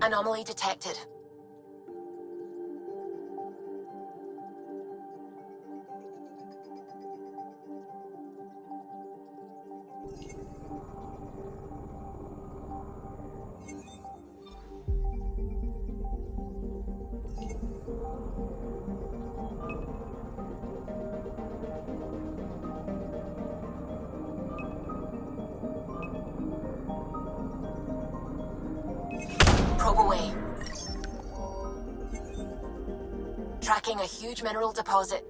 Anomaly detected. Probe away. Tracking a huge mineral deposit.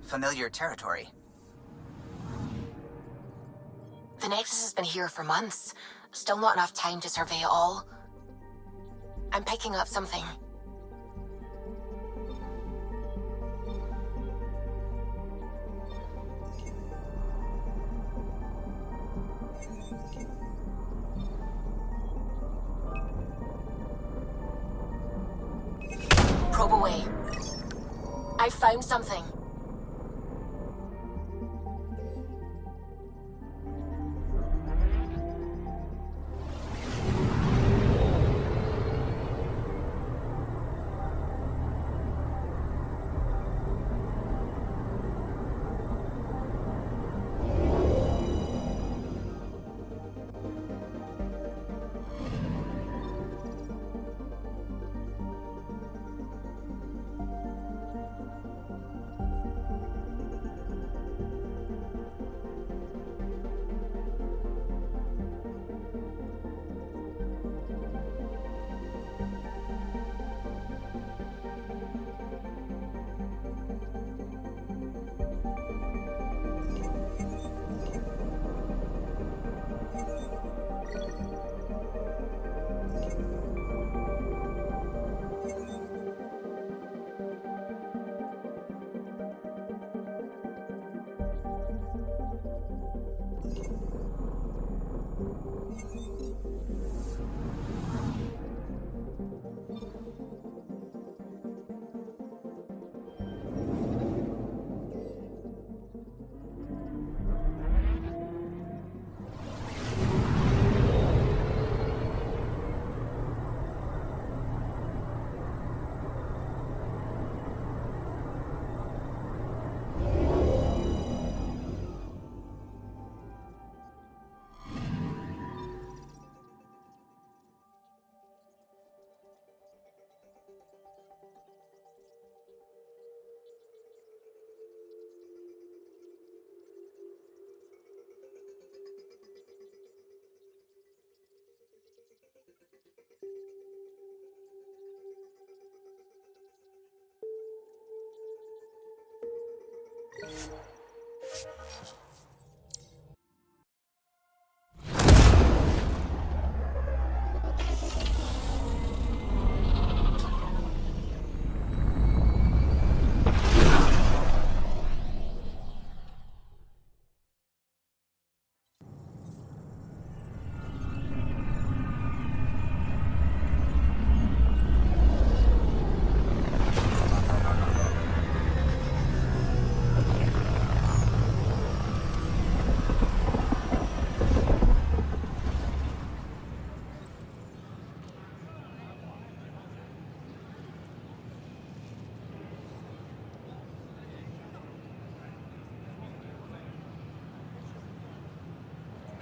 Familiar territory. The Nexus has been here for months. Still not enough time to survey it all. I'm picking up something. Probe away. I found something.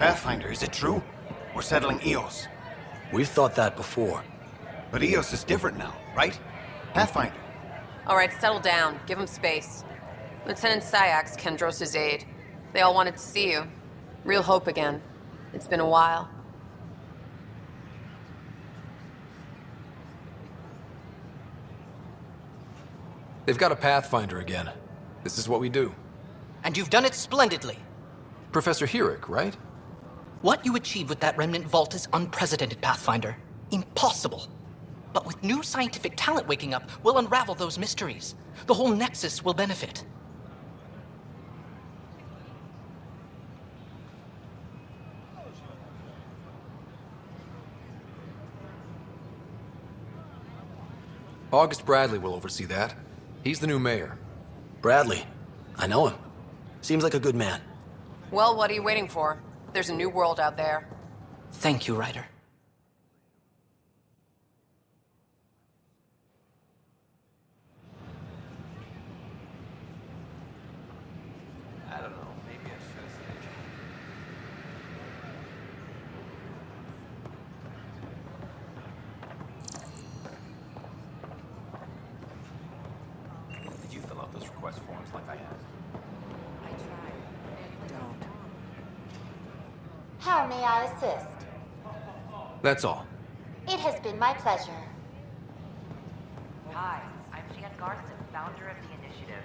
Pathfinder, is it true? We're settling Eos. We've thought that before. But Eos is different now, right? Pathfinder. All right, settle down. Give him space. Lieutenant Syax, Kendros' aide. They all wanted to see you. Real hope again. It's been a while. They've got a Pathfinder again. This is what we do. And you've done it splendidly. Professor Herrick, right? What you achieved with that remnant vault is unprecedented, Pathfinder. Impossible. But with new scientific talent waking up, we'll unravel those mysteries. The whole Nexus will benefit. August Bradley will oversee that. He's the new mayor. Bradley. I know him. Seems like a good man. Well, what are you waiting for? There's a new world out there. Thank you, Ryder. I don't know. Maybe I should have stayed. Did you fill out those request forms like I asked? I tried. Don't. How may I assist? That's all. It has been my pleasure. Hi, I'm Jan Garson, founder of the initiative.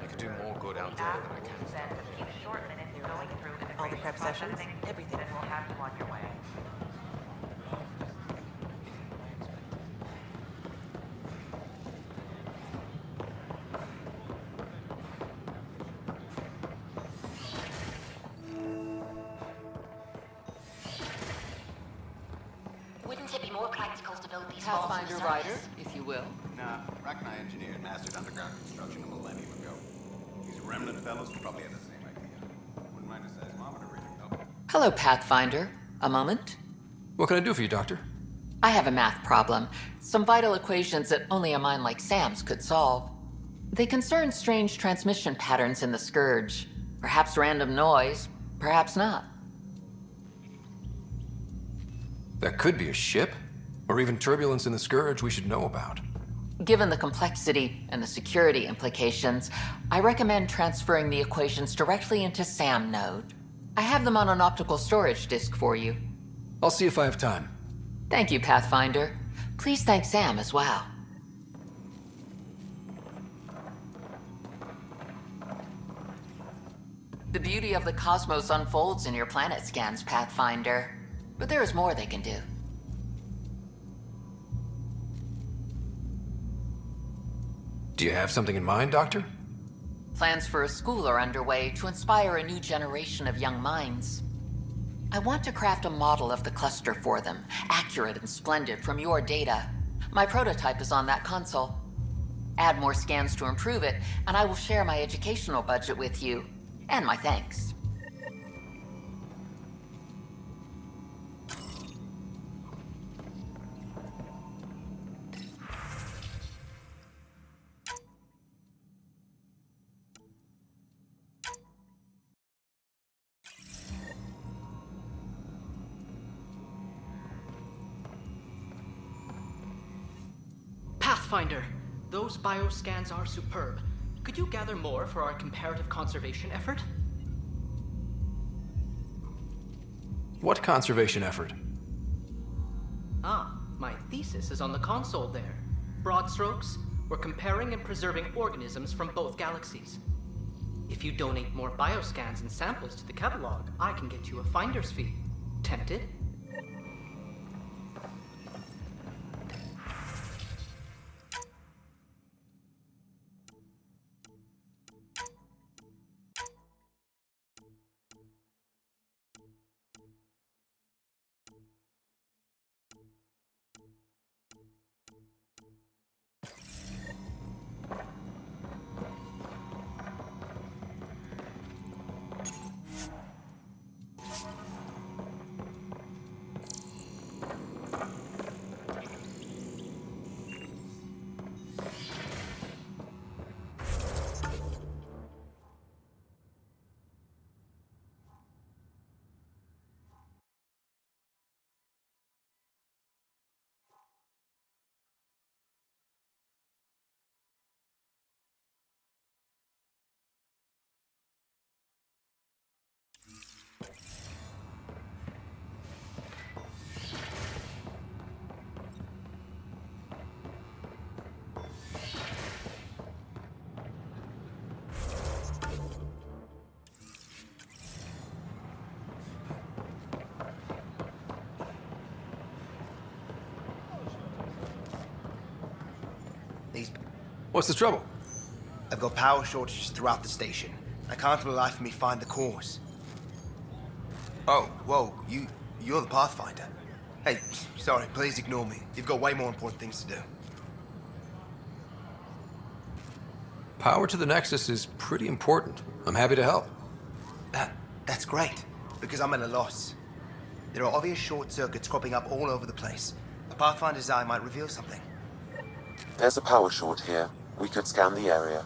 I could do more good out there than I can. Spend a few short minutes going through All the prep sessions, processing, everything. then we'll have you on your way. Wouldn't it be more practical to build these vaults on the Pathfinder Rider, surface? if you will. Nah, Rachni engineered mastered underground construction a millennium ago. These remnant fellows probably had the same idea. Wouldn't mind a seismometer reading, though. Hello, Pathfinder. A moment? What can I do for you, Doctor? I have a math problem. Some vital equations that only a mind like Sam's could solve. They concern strange transmission patterns in the Scourge. Perhaps random noise, perhaps not. That could be a ship, or even turbulence in the Scourge we should know about. Given the complexity and the security implications, I recommend transferring the equations directly into SAM node. I have them on an optical storage disk for you. I'll see if I have time. Thank you, Pathfinder. Please thank Sam as well. The beauty of the cosmos unfolds in your planet scans, Pathfinder. But there is more they can do. Do you have something in mind, Doctor? Plans for a school are underway to inspire a new generation of young minds. I want to craft a model of the cluster for them, accurate and splendid from your data. My prototype is on that console. Add more scans to improve it, and I will share my educational budget with you, and my thanks. Pathfinder, those bioscans are superb. Could you gather more for our comparative conservation effort? What conservation effort? Ah, my thesis is on the console there. Broad strokes, we're comparing and preserving organisms from both galaxies. If you donate more bioscans and samples to the catalog, I can get you a finder's fee. Tempted? What's the trouble? I've got power shortages throughout the station. I can't for the life of me find the cause. Oh, whoa, you're the Pathfinder. Hey, sorry, please ignore me. You've got way more important things to do. Power to the Nexus is pretty important. I'm happy to help. That's great, because I'm at a loss. There are obvious short circuits cropping up all over the place. A Pathfinder's eye might reveal something. There's a power short here. We could scan the area.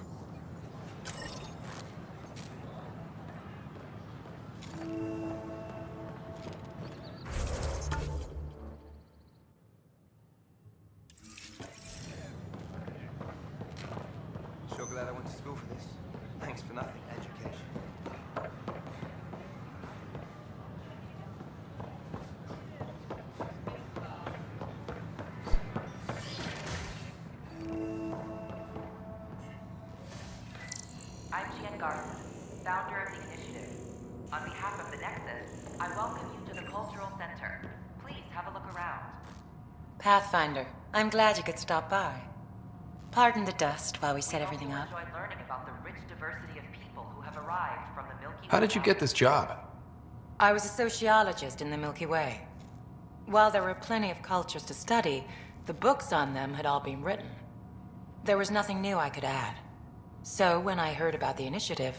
Sure glad I went to school for this. Thanks for nothing, education. Founder of the initiative. On behalf of the Nexus, I welcome you to the Cultural Center. Please have a look around. Pathfinder, I'm glad you could stop by. Pardon the dust while we set everything up. I enjoyed learning about the rich diversity of people who have arrived from the Milky Way. How did you get this job? I was a sociologist in the Milky Way. While there were plenty of cultures to study, the books on them had all been written. There was nothing new I could add. So when I heard about the initiative,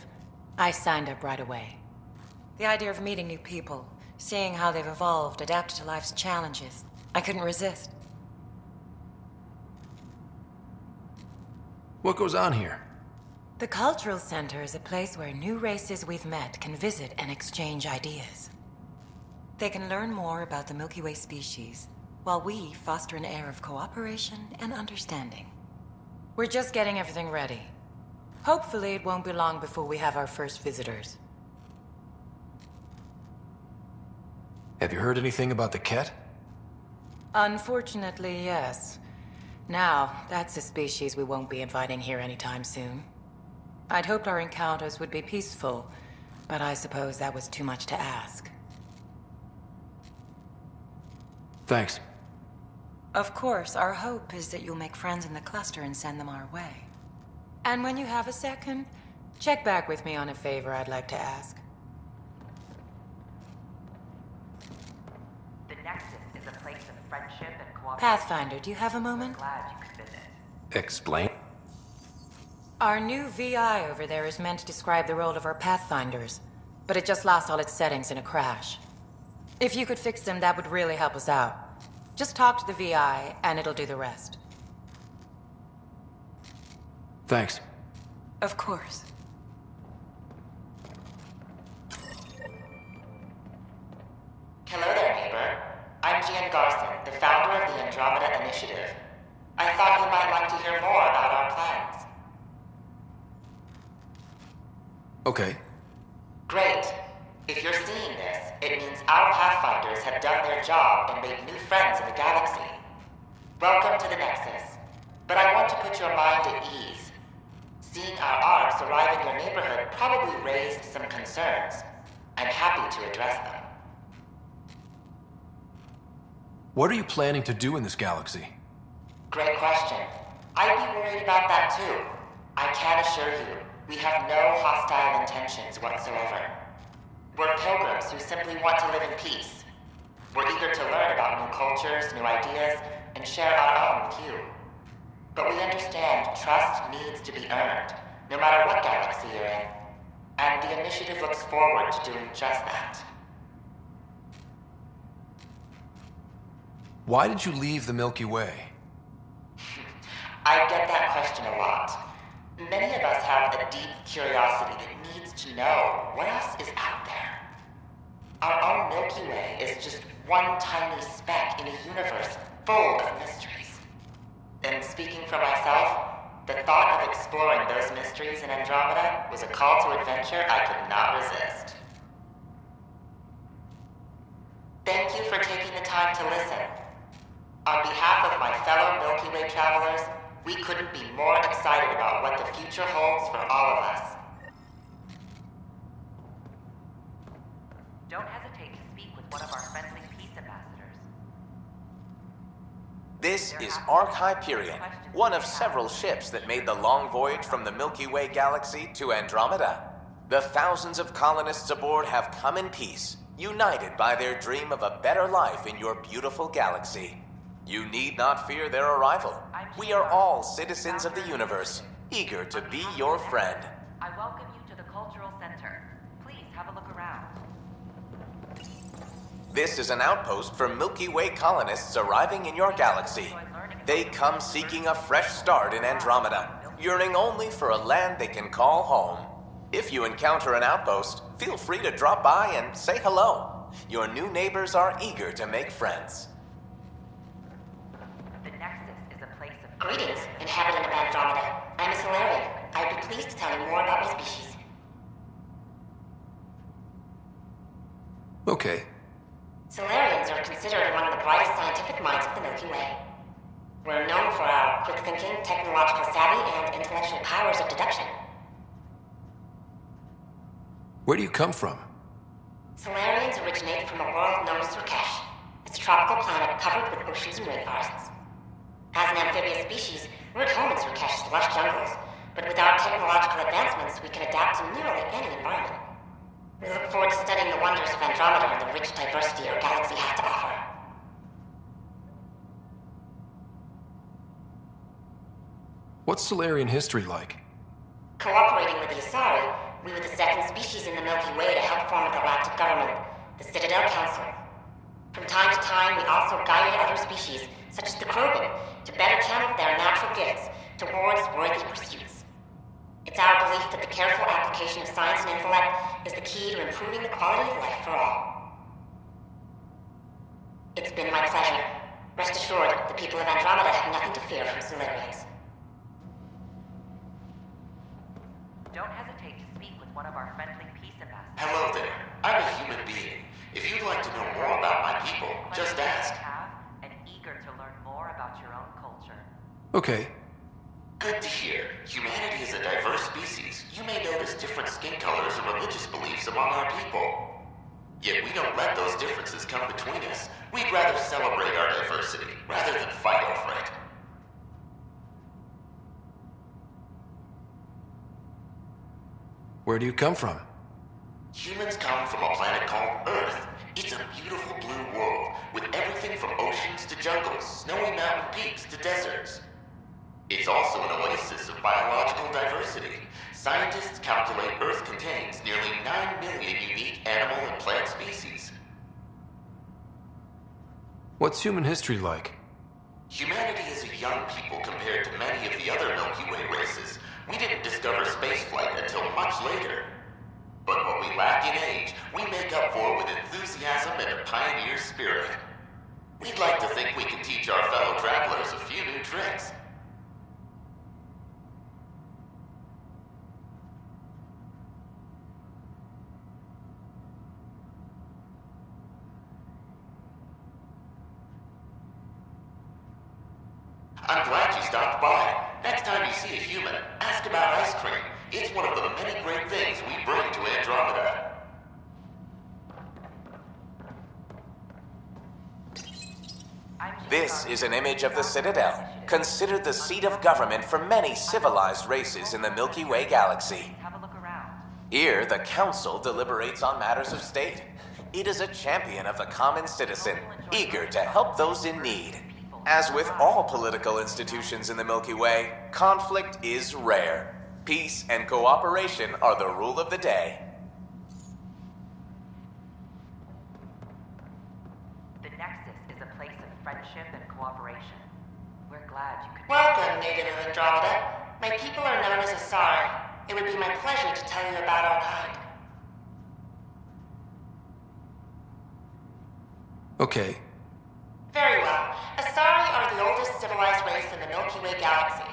I signed up right away. The idea of meeting new people, seeing how they've evolved, adapted to life's challenges, I couldn't resist. What goes on here? The Cultural Center is a place where new races we've met can visit and exchange ideas. They can learn more about the Milky Way species, while we foster an air of cooperation and understanding. We're just getting everything ready. Hopefully it won't be long before we have our first visitors. Have you heard anything about the Ket? Unfortunately, yes. Now, that's a species we won't be inviting here anytime soon. I'd hoped our encounters would be peaceful, but I suppose that was too much to ask. Thanks. Of course, our hope is that you'll make friends in the cluster and send them our way. And when you have a second, check back with me on a favor I'd like to ask. The Nexus is a place of friendship and cooperation. Pathfinder, do you have a moment? We're glad you could visit. Explain. Our new VI over there is meant to describe the role of our Pathfinders, but it just lost all its settings in a crash. If you could fix them, that would really help us out. Just talk to the VI, and it'll do the rest. Thanks. Of course. Hello there, neighbor. I'm Gian Garson, the founder of the Andromeda Initiative. I thought you might like to hear more about our plans. Okay. Great. If you're seeing this, it means our Pathfinders have done their job and made new friends in the galaxy. Welcome to the Nexus. But I want to put your mind at ease. Seeing our arcs arrive in your neighborhood probably raised some concerns. I'm happy to address them. What are you planning to do in this galaxy? Great question. I'd be worried about that too. I can assure you, we have no hostile intentions whatsoever. We're pilgrims who simply want to live in peace. We're eager to learn about new cultures, new ideas, and share our own with you. But we understand trust needs to be earned, no matter what galaxy you're in. And the initiative looks forward to doing just that. Why did you leave the Milky Way? I get that question a lot. Many of us have a deep curiosity that needs to know what else is out there. Our own Milky Way is just one tiny speck in a universe full of mysteries. And speaking for myself, the thought of exploring those mysteries in Andromeda was a call to adventure I could not resist. Thank you for taking the time to listen. On behalf of my fellow Milky Way travelers, we couldn't be more excited about what the future holds for all of us. Don't hesitate to speak with one of our friendly peace ambassadors. This is Ark Hyperion, one of several ships that made the long voyage from the Milky Way galaxy to Andromeda. The thousands of colonists aboard have come in peace, united by their dream of a better life in your beautiful galaxy. You need not fear their arrival. We are all citizens of the universe, eager to be your friend. I welcome you to the Cultural Center. Please have a look around. This is an outpost for Milky Way colonists arriving in your galaxy. They come seeking a fresh start in Andromeda, yearning only for a land they can call home. If you encounter an outpost, feel free to drop by and say hello. Your new neighbors are eager to make friends. The Nexus is a place of... Greetings, inhabitant of Andromeda. I'm a Solarian. I'd be pleased to tell you more about my species. Okay. Solarians are considered among the brightest scientific minds of the Milky Way. We're known for our quick thinking, technological savvy, and intellectual powers of deduction. Where do you come from? Solarians originate from a world known as Surkesh. It's a tropical planet covered with oceans and rainforests. As an amphibious species, we're at home in Surkesh's lush jungles, but with our technological advancements, we can adapt to nearly any environment. We look forward to studying the wonders of Andromeda and the rich diversity our galaxy has to offer. What's Solarian history like? Cooperating with the Asari, we were the second species in the Milky Way to help form a galactic government, the Citadel Council. From time to time, we also guided other species, such as the Krogan, to better channel their natural gifts towards worthy pursuits. It's our belief that the careful application of science and intellect is the key to improving the quality of life for all. It's been my pleasure. Rest assured, the people of Andromeda have nothing to fear from Solarians. Don't hesitate to speak with one of our friendly peace ambassadors. Hello there. I'm a human being. If you'd like to know more about my people, just ask. And eager to learn more about your own culture. Okay. Good to hear. Humanity is a diverse species. You may notice different skin colors and religious beliefs among our people. Yet we don't let those differences come between us. We'd rather celebrate our diversity, rather than fight over it. Where do you come from? Humans come from a planet called Earth. It's a beautiful blue world, with everything from oceans to jungles, snowy mountain peaks to deserts. It's also an oasis of biological diversity. Scientists calculate Earth contains nearly 9 million unique animal and plant species. What's human history like? Humanity is a young people compared to many of the other Milky Way races. We didn't discover spaceflight until much later. But what we lack in age, we make up for with enthusiasm and a pioneer spirit. We'd like to think we can teach our fellow travelers a few new tricks. I'm glad you stopped by. Next time you see a human, ask about ice cream. It's one of the many great things we bring to Andromeda. This is an image of the Citadel, considered the seat of government for many civilized races in the Milky Way galaxy. Here, the Council deliberates on matters of state. It is a champion of the common citizen, eager to help those in need. As with all political institutions in the Milky Way, conflict is rare. Peace and cooperation are the rule of the day. The Nexus is a place of friendship and cooperation. We're glad you could... Welcome, native of Andromeda. My people are known as Asari. It would be my pleasure to tell you about our kind. Okay. Very well. Asari are the oldest civilized race in the Milky Way galaxy.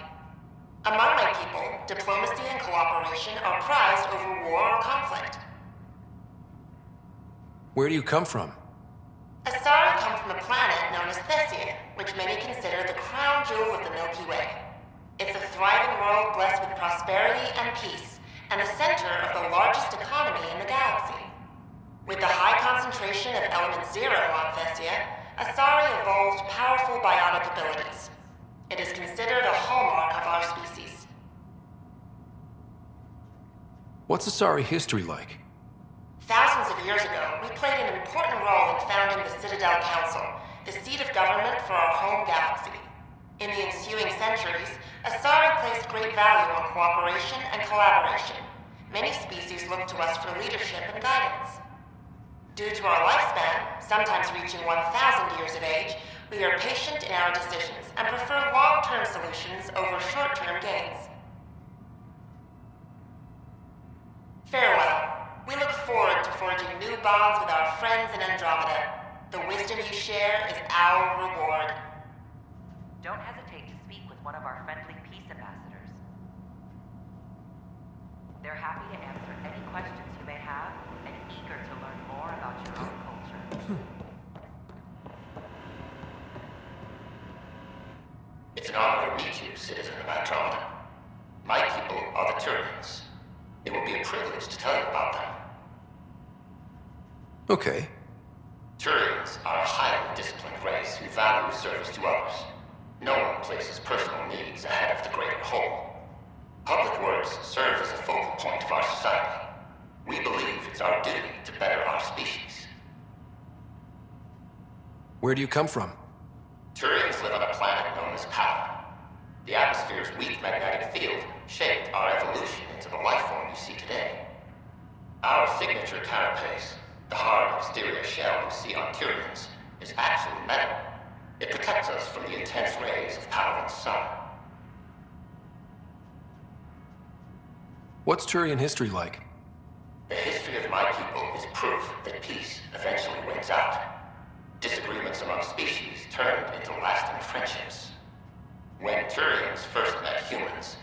Among my people, diplomacy and cooperation are prized over war or conflict. Where do you come from? Asari come from a planet known as Thessia, which many consider the crown jewel of the Milky Way. It's a thriving world blessed with prosperity and peace, and the center of the largest economy in the galaxy. With the high concentration of element zero on Thessia, Asari evolved powerful biotic abilities. It is considered a hallmark of our species. What's Asari history like? Thousands of years ago, we played an important role in founding the Citadel Council, the seat of government for our home galaxy. In the ensuing centuries, Asari placed great value on cooperation and collaboration. Many species look to us for leadership and guidance. Due to our lifespan, sometimes reaching 1,000 years of age, we are patient in our decisions and prefer long-term solutions over short-term gains. Farewell. We look forward to forging new bonds with our friends in Andromeda. The wisdom you share is our reward. Don't hesitate to speak with one of our friendly peace ambassadors. They're happy to answer any questions you may have and eager to learn more about your own culture. It's an honor to meet you, citizen of Andromeda. My people are the Turians. It will be a privilege to tell you about them. Okay. Turians are a highly disciplined race who value service to others. No one places personal needs ahead of the greater whole. Public works serve as a focal point of our society. We believe it's our duty to better our species. Where do you come from? Turians live on a planet known as Power. The atmosphere's weak magnetic field shaped our evolution into the life form you see today. Our signature carapace, the hard exterior shell you see on Turians, is actually metal. It protects us from the intense rays of Power's sun. What's Turian history like? The history of my people is proof that peace eventually wins out. Disagreements among species turned into lasting friendships. When Turians first met humans,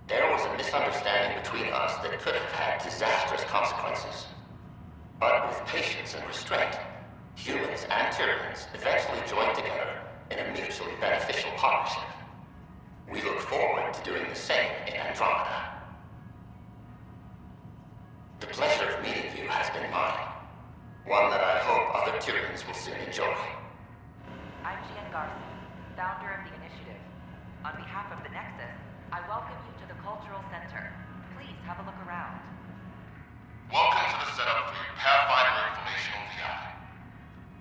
there was a misunderstanding between us that could have had disastrous consequences. But with patience and restraint, humans and Turians eventually joined together in a mutually beneficial partnership. We look forward to doing the same in Andromeda. The pleasure of meeting you has been mine. One that I hope other Turians will soon enjoy. I'm Gian Garson, founder of the initiative. On behalf of the Nexus, I welcome you to the Cultural Center. Please have a look around. Welcome to the setup for your Pathfinder Informational VI.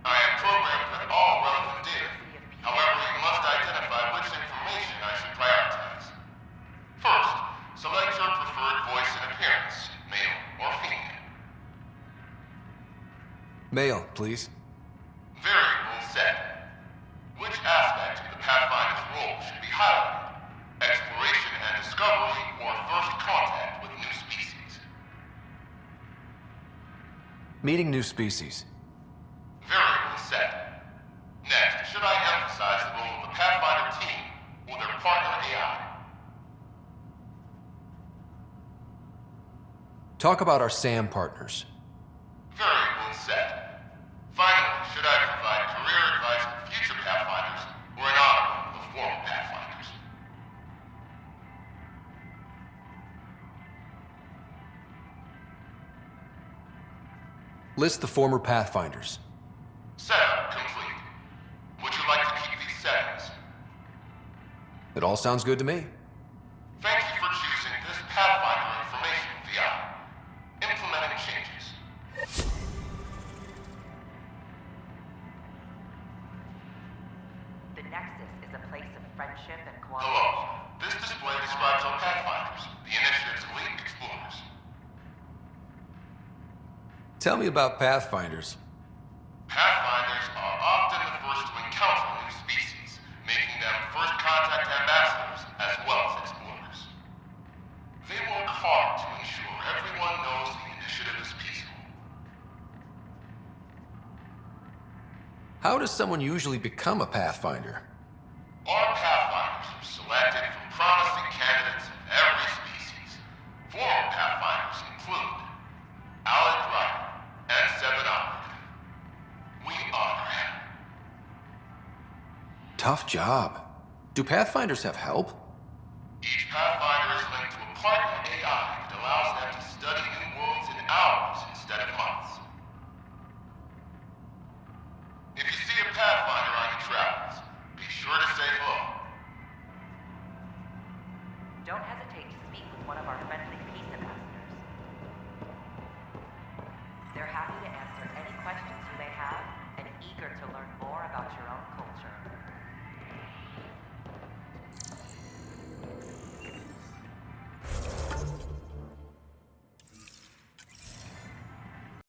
I am programmed with all relevant data. However, you must identify which information I should prioritize. First, select your preferred voice and appearance, male or female. Male, please. Variable set. Which aspect of the Pathfinder's role should be highlighted? Exploration and discovery, or first contact with new species? Meeting new species. Variable set. Next, should Talk about our SAM partners. Variable set. Finally, should I provide career advice for future Pathfinders or an honor of former Pathfinders? List the former Pathfinders. Setup complete. Would you like to keep these settings? It all sounds good to me. Thank you for choosing this Pathfinder information VI. Implementing changes. The Nexus is a place of friendship and Hello. cooperation. This display describes our Pathfinders, the Initiative's elite explorers. Tell me about Pathfinders. Pathfinders are often the first to encounter new species, making them first contact ambassadors as well as explorers. They work hard to ensure everyone knows the Initiative is peaceful. How does someone usually become a Pathfinder? Our Pathfinders are selected from promising candidates of every species. Former Pathfinders include Alec Wright and Seven Ahmed. We honor him. Tough job. Do Pathfinders have help? Each Pathfinder is linked to a partner AI that allows them to study new worlds in hours instead of months. If you see a Pathfinder on your travels, be sure to say hello. Don't hesitate to speak with one of our friendly peace ambassadors. They're happy to answer any questions you may have